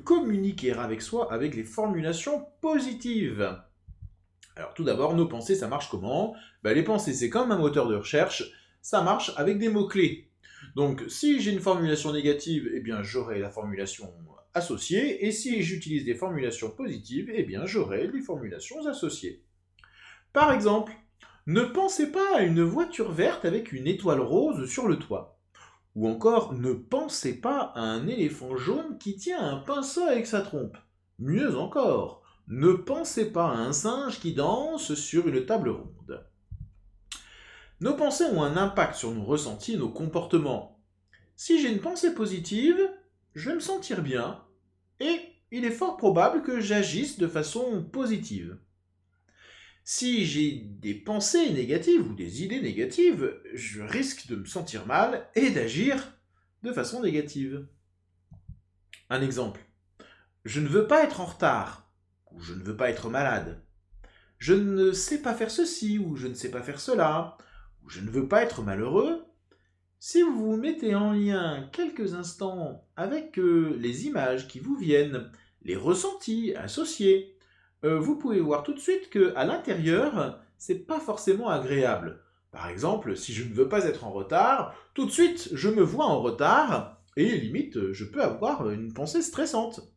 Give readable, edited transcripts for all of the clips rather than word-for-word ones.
communiquer avec soi avec les formulations positives? Alors tout d'abord, nos pensées, ça marche comment? Les pensées, c'est comme un moteur de recherche, ça marche avec des mots-clés. Donc si j'ai une formulation négative, eh bien j'aurai la formulation associée, et si j'utilise des formulations positives, eh bien j'aurai les formulations associées. Par exemple, ne pensez pas à une voiture verte avec une étoile rose sur le toit. Ou encore, ne pensez pas à un éléphant jaune qui tient un pinceau avec sa trompe. Mieux encore, ne pensez pas à un singe qui danse sur une table ronde. Nos pensées ont un impact sur nos ressentis et nos comportements. Si j'ai une pensée positive, je vais me sentir bien et il est fort probable que j'agisse de façon positive. Si j'ai des pensées négatives ou des idées négatives, je risque de me sentir mal et d'agir de façon négative. Un exemple. Je ne veux pas être en retard, ou je ne veux pas être malade. Je ne sais pas faire ceci, ou je ne sais pas faire cela, ou je ne veux pas être malheureux. Si vous vous mettez en lien quelques instants avec les images qui vous viennent, les ressentis associés, vous pouvez voir tout de suite que à l'intérieur, c'est pas forcément agréable. Par exemple, si je ne veux pas être en retard, tout de suite, je me vois en retard et limite, je peux avoir une pensée stressante.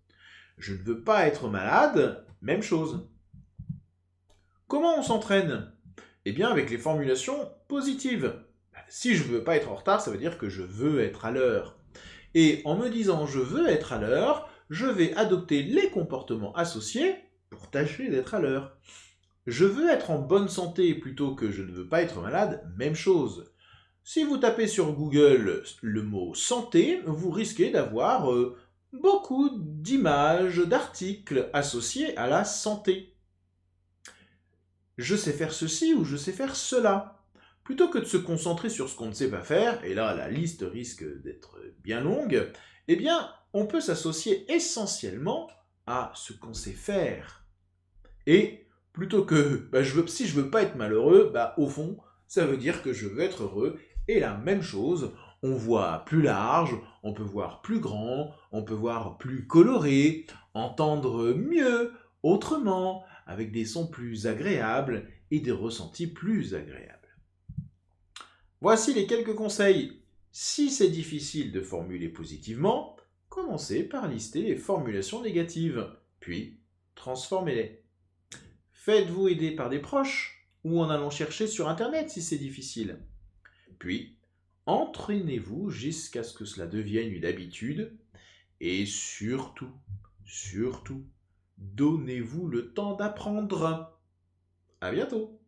Je ne veux pas être malade, même chose. Comment on s'entraîne? Eh bien, avec les formulations positives. Si je ne veux pas être en retard, ça veut dire que je veux être à l'heure. Et en me disant je veux être à l'heure, je vais adopter les comportements associés pour tâcher d'être à l'heure. Je veux être en bonne santé plutôt que je ne veux pas être malade, même chose. Si vous tapez sur Google le mot santé, vous risquez d'avoir beaucoup d'images, d'articles associés à la santé. Je sais faire ceci ou je sais faire cela. Plutôt que de se concentrer sur ce qu'on ne sait pas faire, et là la liste risque d'être bien longue, eh bien on peut s'associer essentiellement à ce qu'on sait faire. Et plutôt que si je veux pas être malheureux, au fond, ça veut dire que je veux être heureux. Et la même chose, on voit plus large, on peut voir plus grand, on peut voir plus coloré, entendre mieux, autrement, avec des sons plus agréables et des ressentis plus agréables. Voici les quelques conseils. Si c'est difficile de formuler positivement, commencez par lister les formulations négatives, puis transformez-les. Faites-vous aider par des proches ou en allant chercher sur Internet si c'est difficile. Puis, entraînez-vous jusqu'à ce que cela devienne une habitude et surtout, donnez-vous le temps d'apprendre. À bientôt!